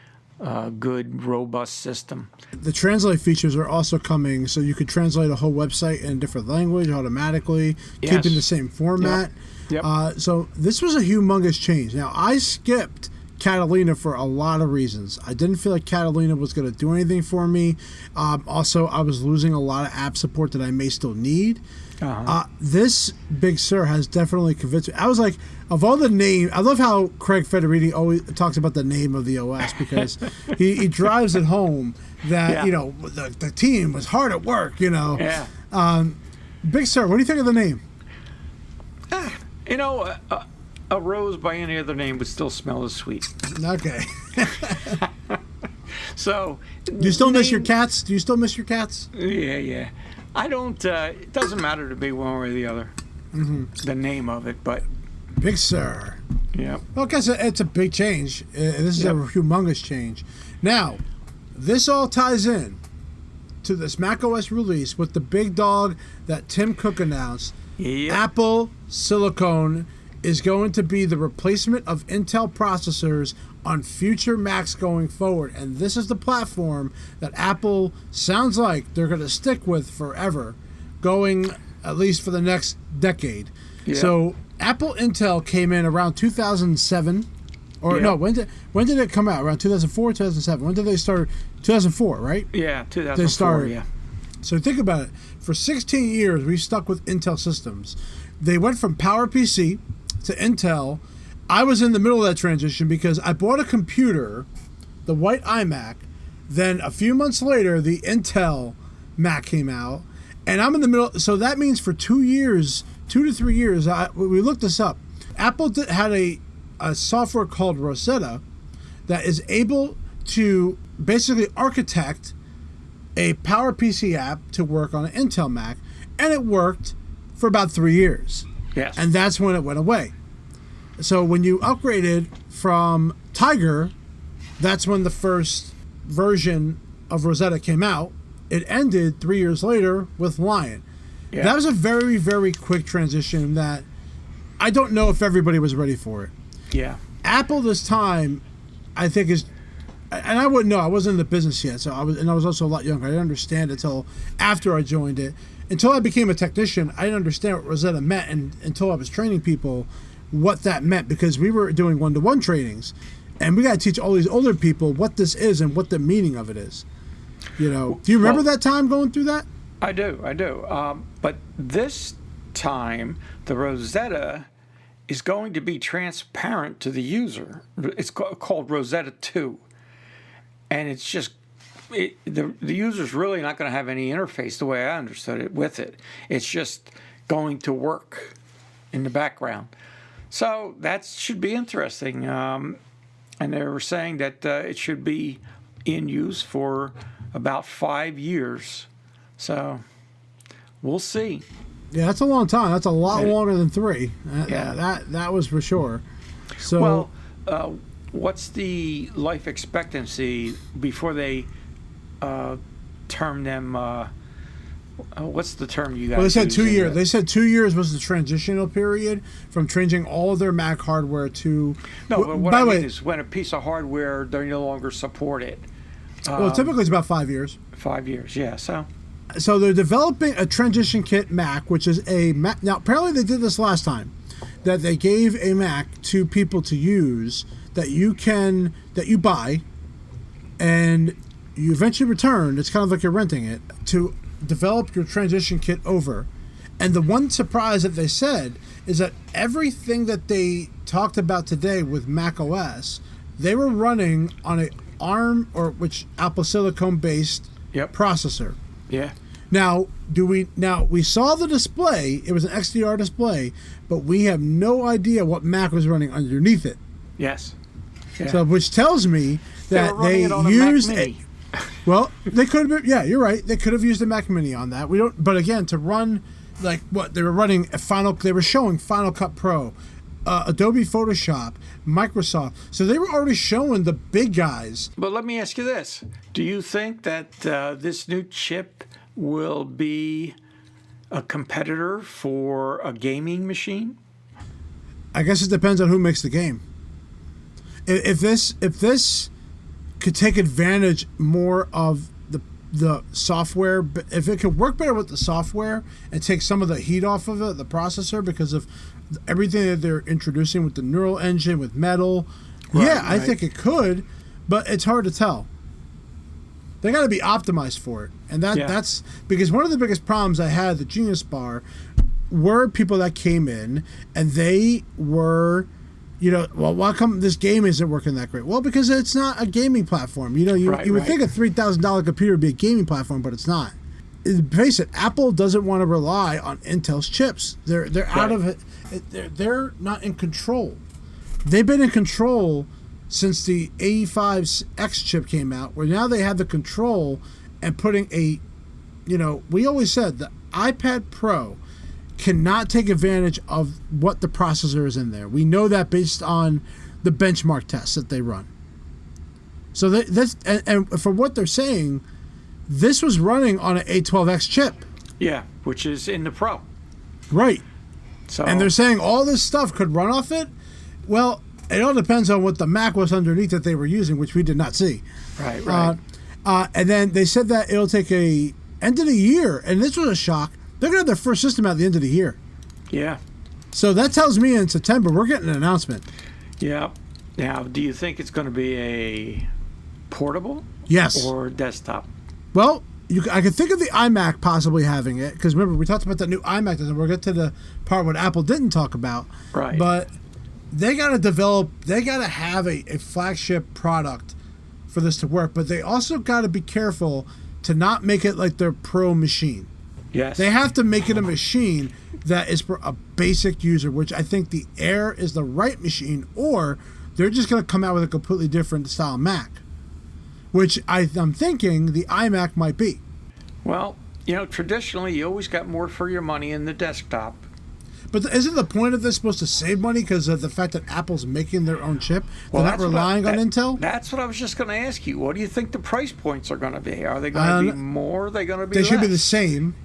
good, robust system. The translate features are also coming, so you could translate a whole website in a different language automatically, Yes. keeping the same format. Yep. So this was a humongous change. Now, I skipped Catalina for a lot of reasons. I didn't feel like Catalina was going to do anything for me. Also, I was losing a lot of app support that I may still need. This Big Sur has definitely convinced me. I was like, of all the names, I love how Craig Federighi always talks about the name of the OS because he drives it home that, the team was hard at work, Yeah. Big Sur, what do you think of the name? A rose by any other name would still smell as sweet. Okay. So, Do you still miss your cats? Do you still miss your cats? Yeah. I don't. It doesn't matter to me one way or the other. The name of it, but Big Sur. yeah. Well, I guess it's a big change. This is Yep. a humongous change. Now, this all ties in to this macOS release with the big dog that Tim Cook announced. Yep. Apple Silicon is going to be the replacement of Intel processors on future Macs going forward. And this is the platform that Apple sounds like they're going to stick with forever, going at least for the next decade. Yeah. So Apple Intel came in around 2007. Or Yeah. no, when did it come out? Around 2004, 2007. When did they start? 2004, right? Yeah, 2004. They started. Yeah. So think about it. For 16 years, we stuck with Intel systems. They went from PowerPC to Intel. I was in the middle of that transition because I bought a computer, the white iMac. Then a few months later, the Intel Mac came out. And I'm in the middle. So that means for 2 years, 2 to 3 years, we looked this up. Apple had a software called Rosetta that is able to basically architect a PowerPC app to work on an Intel Mac, and it worked for about 3 years. Yes. And that's when it went away. So when you upgraded from Tiger, that's when the first version of Rosetta came out. It ended 3 years later with Lion. Yeah. That was a very, very quick transition that I don't know if everybody was ready for it. Yeah. Apple this time, I think is, and I wouldn't know. I wasn't in the business yet, so I was also a lot younger. I didn't understand it until after I joined it. Until I became a technician, I didn't understand what Rosetta meant, and until I was training people, what that meant, because we were doing one-to-one trainings, and we got to teach all these older people what this is and what the meaning of it is. Do you remember that time going through that? I do. But this time, the Rosetta is going to be transparent to the user. It's called Rosetta 2. And it's just, the user's really not going to have any interface the way I understood it with it. It's just going to work in the background. So that should be interesting. And they were saying that it should be in use for about 5 years. So we'll see. Yeah, that's a long time. That's a lot Yeah. longer than 3. Yeah. That was for sure. So What's the life expectancy before they term them? What's the term you guys? well, they said use 2 in years. it? They said 2 years was the transitional period from changing all of their Mac hardware to. No, but what by I the mean way, is when a piece of hardware they no longer support it. well, typically it's about 5 years. 5 years, yeah. So they're developing a transition kit Mac, which is a Mac. Now, apparently they did this last time, that they gave a Mac to people to use that you buy, and you eventually return. It's kind of like you're renting it to develop your transition kit over. And the one surprise that they said is that everything that they talked about today with macOS, they were running on a ARM which Apple Silicon based processor. Yeah. Now, we saw the display. It was an XDR display, but we have no idea what Mac was running underneath it. Yes. Yeah. So, which tells me that were running they it on a used Mac Mini. well, they could have. Yeah, you're right. They could have used a Mac Mini on that. We don't. But again, to run like what they were running they were showing Final Cut Pro, Adobe Photoshop, Microsoft. So they were already showing the big guys. But let me ask you this: do you think that this new chip will be a competitor for a gaming machine? I guess it depends on who makes the game. If this could take advantage more of the software. If it could work better with the software and take some of the heat off of it, the processor, because of everything that they're introducing with the neural engine, with Metal. Right. I think it could, but it's hard to tell. They got to be optimized for it. And that's because one of the biggest problems I had at the Genius Bar were people that came in and they were, well, why come this game isn't working that great? Well, because it's not a gaming platform. You would think a $3,000 computer would be a gaming platform, but it's not. Face it, Apple doesn't want to rely on Intel's chips. They're out of it. They're not in control. They've been in control since the 85X chip came out, where now they have the control and putting we always said the iPad Pro cannot take advantage of what the processor is in there. We know that based on the benchmark tests that they run. So and for what they're saying, this was running on an A12X chip. Yeah, which is in the Pro. Right. So, and they're saying all this stuff could run off it. Well, it all depends on what the Mac was underneath that they were using, which we did not see. Right. And then they said that it'll take a end of the year, and this was a shock. They're going to have their first system at the end of the year. Yeah. So that tells me in September we're getting an announcement. Yeah. Now, do you think it's going to be a portable? Yes. Or desktop? Well, I could think of the iMac possibly having it, because remember, we talked about that new iMac design. We'll get to the part what Apple didn't talk about. Right. But they got to have a flagship product for this to work, but they also got to be careful to not make it like their Pro machine. Yes. They have to make it a machine that is for a basic user, which I think the Air is the right machine, or they're just going to come out with a completely different style Mac, which I'm thinking the iMac might be. Well, traditionally you always got more for your money in the desktop. But isn't the point of this supposed to save money because of the fact that Apple's making their own chip? They're not relying on Intel? That's what I was just going to ask you. What do you think the price points are going to be? Are they going to be more? Are they going to be less? They should be the same.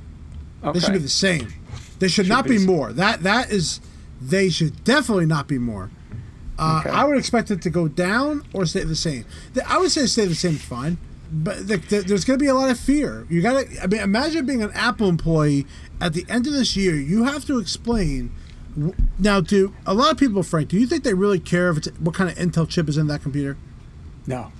Okay. They should be the same. They should not be more. They should definitely not be more. Okay. I would expect it to go down or stay the same. I would say stay the same is fine. But there's going to be a lot of fear. Imagine being an Apple employee at the end of this year. You have to explain. Now, to a lot of people, Frank, do you think they really care what kind of Intel chip is in that computer? No.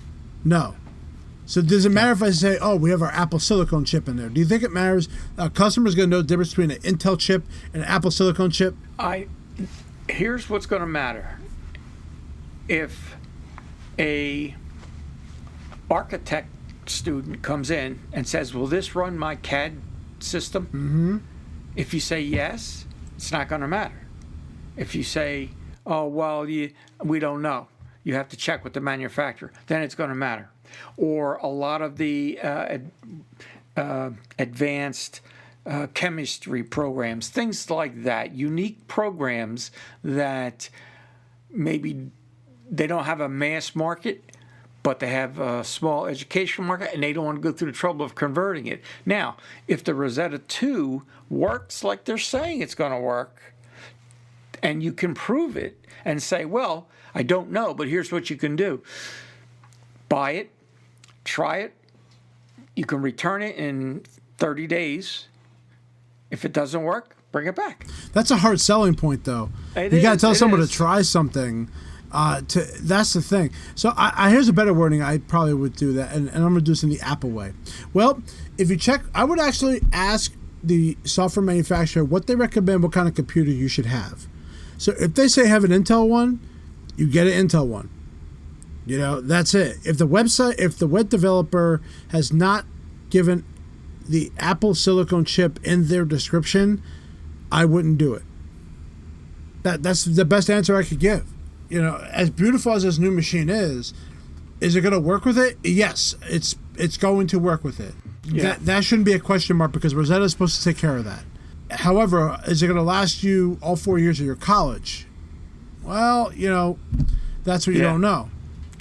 So does it matter if I say, oh, we have our Apple Silicon chip in there? Do you think it matters? Customers going to know the difference between an Intel chip and an Apple Silicon chip? Here's what's going to matter. If a architect student comes in and says, will this run my CAD system? Mm-hmm. If you say yes, it's not going to matter. If you say, oh, well, we don't know, you have to check with the manufacturer, then it's going to matter. Or a lot of the advanced chemistry programs, things like that, unique programs that maybe they don't have a mass market, but they have a small educational market, and they don't want to go through the trouble of converting it. Now, if the Rosetta 2 works like they're saying it's going to work, and you can prove it and say, well, I don't know, but here's what you can do. Buy it, try it. You can return it in 30 days. If it doesn't work, bring it back. That's a hard selling point, though. You got to tell someone to try something. That's the thing. So here's a better wording. I probably would do that, and I'm going to do this in the Apple way. Well, if you check, I would actually ask the software manufacturer what they recommend, what kind of computer you should have. So if they say have an Intel one, you get an Intel one. That's it. If the web developer has not given the Apple Silicon chip in their description, I wouldn't do it. That's the best answer I could give. As beautiful as this new machine is it going to work with it? Yes, it's going to work with it. Yeah. That shouldn't be a question mark because Rosetta is supposed to take care of that. However, is it going to last you all 4 years of your college? Well, that's what you don't know.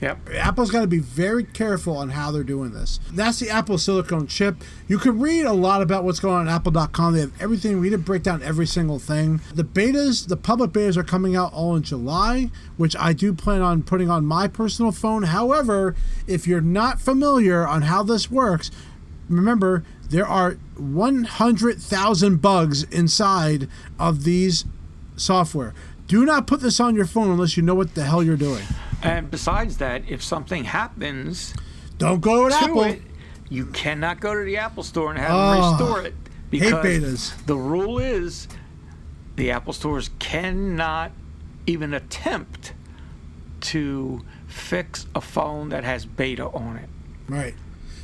Yep. Apple's got to be very careful on how they're doing this. That's the Apple silicone chip. You can read a lot about what's going on at apple.com. They have everything. We didn't break down every single thing. The public betas are coming out all in July, which I do plan on putting on my personal phone. However, if you're not familiar on how this works, remember, there are 100,000 bugs inside of these software. Do not put this on your phone unless you know what the hell you're doing. And besides that, if something happens, don't go to Apple. It, you cannot go to the Apple Store and have them restore it. Because hate betas. The rule is the Apple stores cannot even attempt to fix a phone that has beta on it. Right.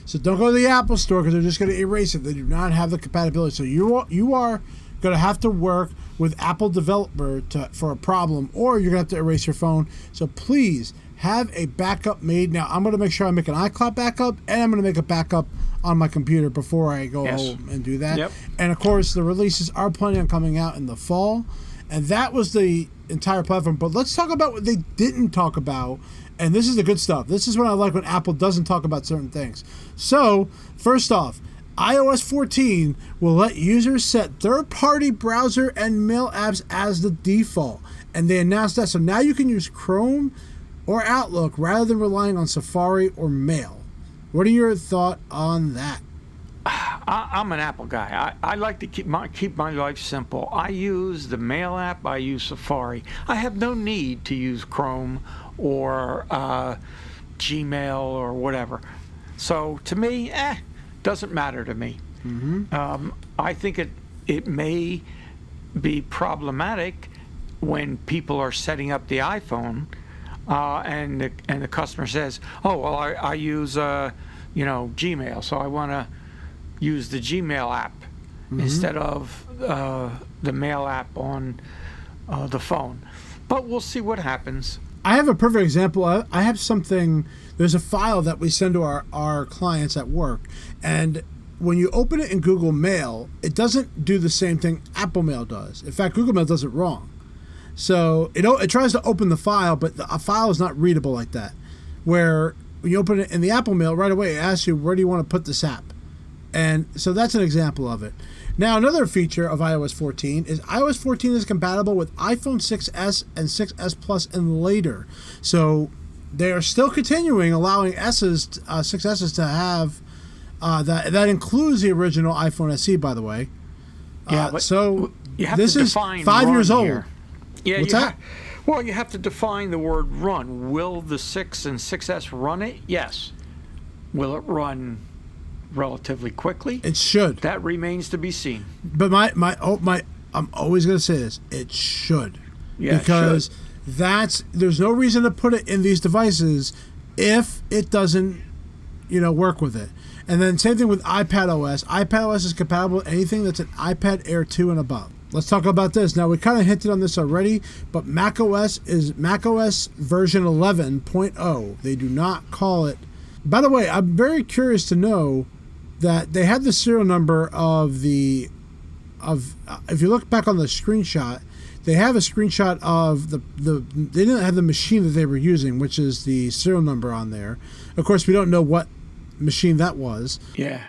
So don't go to the Apple Store because they're just going to erase it. They do not have the compatibility. So you are going to have to work with Apple developer for a problem, or you're going to have to erase your phone. So please have a backup made. Now, I'm going to make sure I make an iCloud backup, and I'm going to make a backup on my computer before I go home and do that. Yep. And, of course, the releases are planning on coming out in the fall. And that was the entire platform. But let's talk about what they didn't talk about. And this is the good stuff. This is what I like when Apple doesn't talk about certain things. So, first off, iOS 14 will let users set third-party browser and mail apps as the default. And they announced that. So now you can use Chrome or Outlook rather than relying on Safari or Mail. What are your thoughts on that? I'm an Apple guy. I like to keep my life simple. I use the Mail app. I use Safari. I have no need to use Chrome or Gmail or whatever. So to me, doesn't matter to me. Mm-hmm. I think it may be problematic when people are setting up the iPhone and the customer says, "Oh, well, I use Gmail, so I want to use the Gmail app instead of the Mail app on the phone." But we'll see what happens. I have a perfect example. I have something. There's a file that we send to our clients at work, and when you open it in Google Mail, it doesn't do the same thing Apple Mail does. In fact, Google Mail does it wrong. So it tries to open the file, but a file is not readable like that. Where when you open it in the Apple Mail, right away it asks you, where do you want to put this app? And so that's an example of it. Now, another feature of iOS 14 is iOS 14 is compatible with iPhone 6s and 6s Plus and later. So they are still continuing allowing 6s's to have that includes the original iPhone SE, by the way. Yeah, but so you have this to is define 5 years old. here. Yeah, What's that? Well, you have to define the word run. Will the 6 and 6S run it? Yes. Will it run relatively quickly? It should. That remains to be seen. But I'm always going to say this. It should. Yeah, because there's no reason to put it in these devices if it doesn't, work with it. And then same thing with iPadOS. iPadOS is compatible with anything that's an iPad Air 2 and above. Let's talk about this. Now, we kind of hinted on this already, but macOS is macOS version 11.0. They do not call it. By the way, I'm very curious to know that they had the serial number of if you look back on the screenshot, they have a screenshot of they didn't have the machine that they were using, which is the serial number on there. Of course, we don't know what machine that was. Yeah.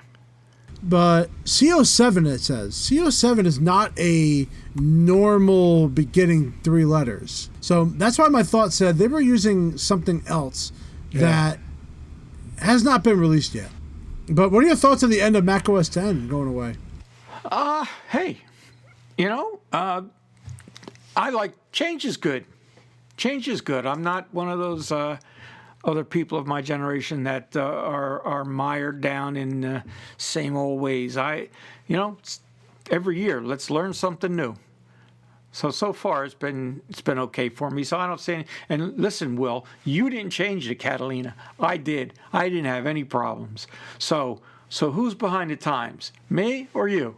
But CO7, it says. CO7 is not a normal beginning 3 letters. So that's why my thought said they were using something else that has not been released yet. But what are your thoughts on the end of macOS 10 going away? Hey, I like change is good. Change is good. I'm not one of those other people of my generation that are mired down in same old ways. Every year, let's learn something new. So far it's been okay for me. So I don't see any. And listen, Will, you didn't change the Catalina. I did. I didn't have any problems. So who's behind the times, me or you?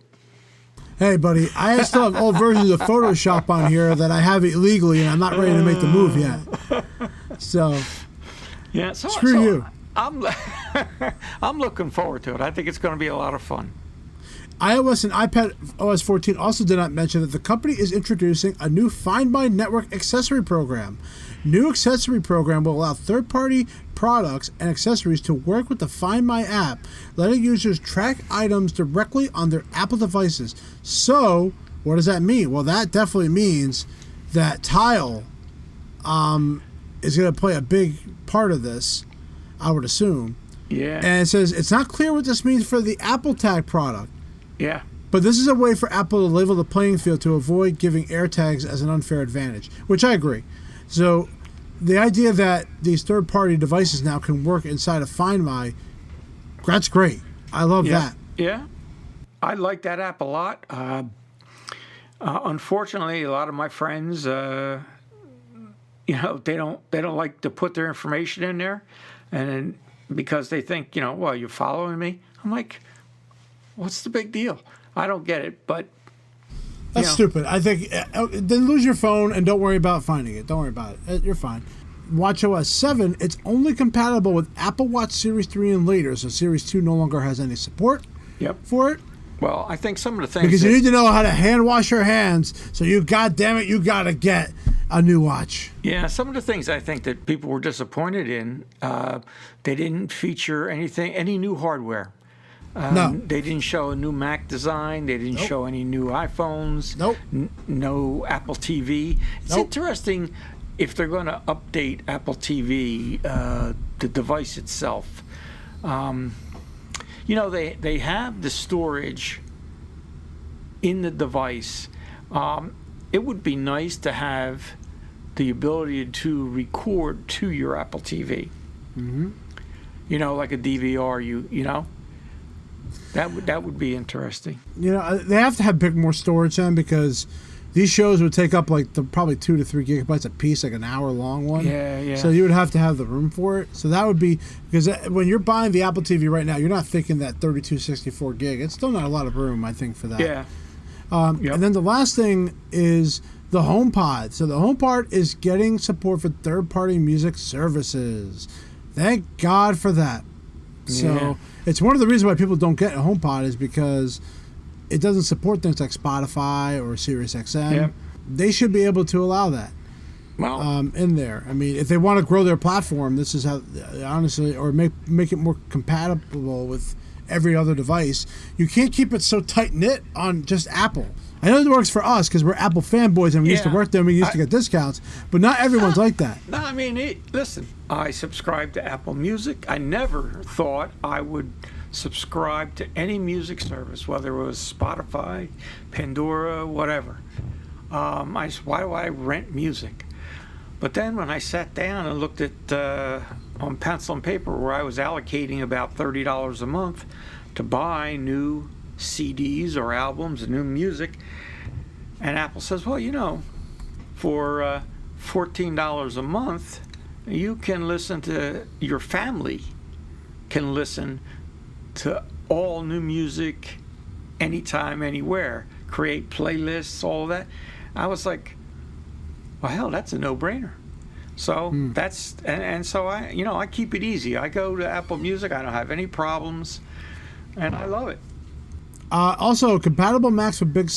Hey, buddy, I still have old versions of Photoshop on here that I have illegally, and I'm not ready to make the move yet. So. Yeah, screw you. I'm looking forward to it. I think it's going to be a lot of fun. iOS and iPadOS 14 also did not mention that the company is introducing a new Find My Network accessory program. New accessory program will allow third-party products and accessories to work with the Find My app, letting users track items directly on their Apple devices. So, what does that mean? Well, that definitely means that Tile is going to play a big part of this, I would assume. Yeah. And it says it's not clear what this means for the Apple Tag product. Yeah. But this is a way for Apple to level the playing field to avoid giving AirTags as an unfair advantage, which I agree. So the idea that these third-party devices now can work inside of Find My, that's great. I love that. Yeah. I like that app a lot. Unfortunately, a lot of my friends, they don't like to put their information in there, and then because they think, well, you're following me. I'm like, what's the big deal? I don't get it, but that's stupid. I think then lose your phone and don't worry about finding it. Don't worry about it. You're fine. watchOS 7, it's only compatible with Apple Watch Series 3 and later, so Series 2 no longer has any support for it. Well, I think some of the things because you need to know how to hand wash your hands, so you goddamn it, you gotta get a new watch. Yeah, some of the things I think that people were disappointed in, they didn't feature any new hardware. No. They didn't show a new Mac design. They didn't show any new iPhones. Nope. No Apple TV. It's interesting if they're going to update Apple TV, the device itself. They have the storage in the device. It would be nice to have the ability to record to your Apple TV. Mm-hmm. Like a DVR. That would be interesting. They have to have more storage then, because these shows would take up probably 2 to 3 gigabytes a piece, like an hour-long one. Yeah. So you would have to have the room for it. So that would be, because when you're buying the Apple TV right now, you're not thinking that 3264 gig. It's still not a lot of room, I think, for that. Yeah. And then the last thing is the HomePod. So the HomePod is getting support for third-party music services. Thank God for that. So it's one of the reasons why people don't get a HomePod is because it doesn't support things like Spotify or SiriusXM. Yep. They should be able to allow that in there. I mean, if they want to grow their platform, this is how, honestly, or make it more compatible with every other device. You can't keep it so tight-knit on just Apple. I know it works for us because we're Apple fanboys and we used to work there and we used to get discounts, but not everyone's like that. No, I mean, listen, I subscribe to Apple Music. I never thought I would subscribe to any music service, whether it was Spotify, Pandora, whatever. Why do I rent music? But then when I sat down and looked at on pencil and paper where I was allocating about $30 a month to buy new CDs or albums and new music, and Apple says, well, for $14 a month, you can listen to, your family can listen to all new music anytime, anywhere, create playlists, all of that. I was like, well, hell, that's a no-brainer. So that's, and so I keep it easy. I go to Apple Music, I don't have any problems, and I love it. Also, compatible Macs with Big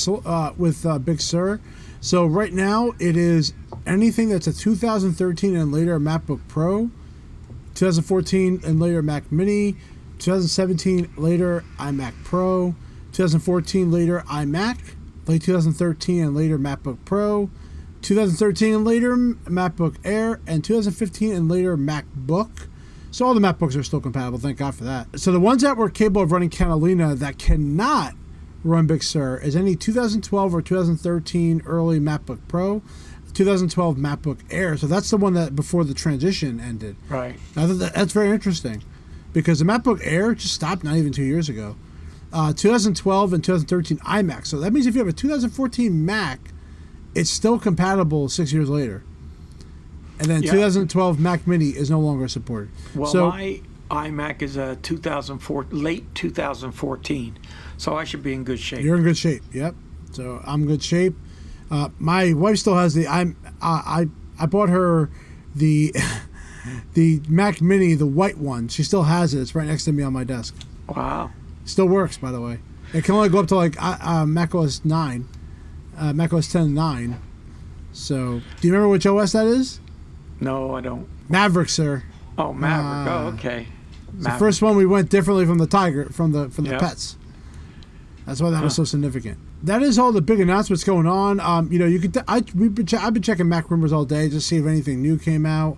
Sur. So right now, it is anything that's a 2013 and later MacBook Pro, 2014 and later Mac Mini, 2017 later iMac Pro, 2014 later iMac, late 2013 and later MacBook Pro, 2013 and later MacBook Air, and 2015 and later MacBook. So all the MacBooks are still compatible, thank God for that. So the ones that were capable of running Catalina that cannot run Big Sur is any 2012 or 2013 early MacBook Pro, 2012 MacBook Air. So that's the one that before the transition ended. Right. Now that's very interesting because the MacBook Air just stopped not even 2 years ago. 2012 and 2013 iMac. So that means if you have a 2014 Mac, it's still compatible 6 years later. And then 2012 Mac Mini is no longer supported. Well, so, my iMac is a late 2014, so I should be in good shape. You're in good shape. Yep. So I'm in good shape. My wife still has the I bought her the the Mac Mini, the white one. She still has it. It's right next to me on my desk. Wow. Still works, by the way. It can only go up to like macOS 9, macOS 10.9. So, do you remember which OS that is? No, I don't. Maverick, sir. Oh, Maverick. Okay. The first one we went differently from the Tiger, from the Yep. pets. That's why that was so significant. That is all the big announcements going on. You know, you could. I've been checking Mac rumors all day just to see if anything new came out.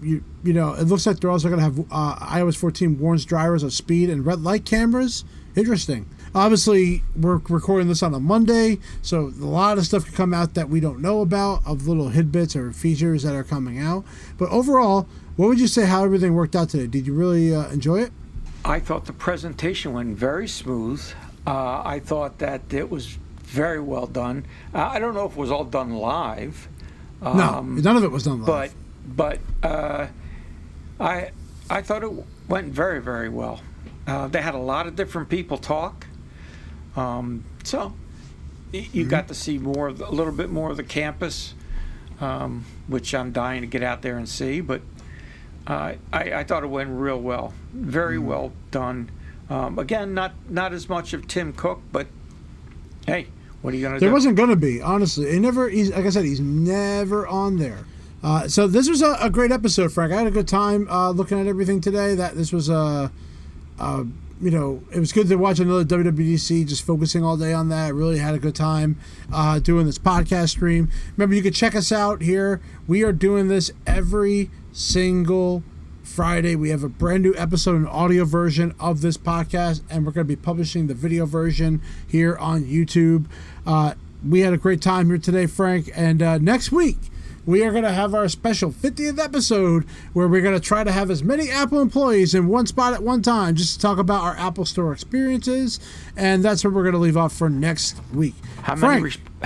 You know, it looks like they're also going to have iOS 14 warns drivers of speed and red light cameras. Interesting. Obviously, we're recording this on a Monday, so a lot of stuff could come out that we don't know about, of little tidbits or features that are coming out. But overall, what would you say how everything worked out today? Did you really enjoy it? I thought the presentation went very smooth. I thought that it was very well done. I don't know if it was all done live. No, none of it was done live. But I thought it went very, very well. They had a lot of different people talk. So you got to see a little bit more of the campus, which I'm dying to get out there and see. But I thought it went real well, very well done. Again, not as much of Tim Cook, but hey, what are you gonna do? There wasn't gonna be, honestly. He's like I said, he's never on there. So this was a great episode, Frank. I had a good time looking at everything today. This was you know, it was good to watch another WWDC, just focusing all day on that. I really had a good time doing this podcast stream. Remember, you can check us out here. We are doing this every single Friday. We have a brand new episode, an audio version of this podcast, and we're going to be publishing the video version here on YouTube. We had a great time here today, Frank, and next week, we are going to have our special 50th episode where we're going to try to have as many Apple employees in one spot at one time just to talk about our Apple Store experiences. And that's what we're going to leave off for next week. How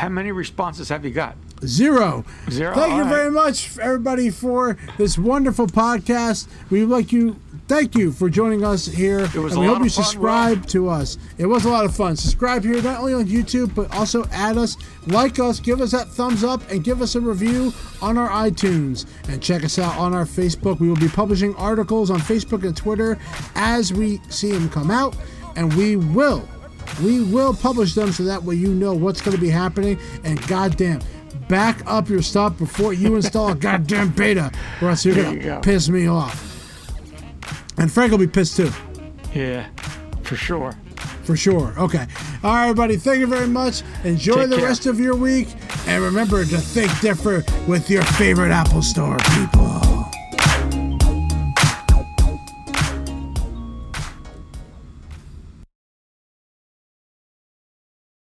many responses have you got? Zero. Thank you All very right. much, everybody, for this wonderful podcast. We would like to thank you for joining us here. It was and a we lot hope you of fun, subscribe to us. It was a lot of fun. Subscribe here, not only on YouTube, but also add us, like us, give us that thumbs up, and give us a review on our iTunes. And check us out on our Facebook. We will be publishing articles on Facebook and Twitter as we see them come out. And we will publish them so that way you know what's going to be happening. And goddamn, back up your stuff before you install a goddamn beta, or else you're going to piss me off. And Frank will be pissed too. Yeah, for sure. For sure. Okay. All right, everybody. Thank you very much. Enjoy Take the care. rest of your week. And remember to think different with your favorite Apple Store, people.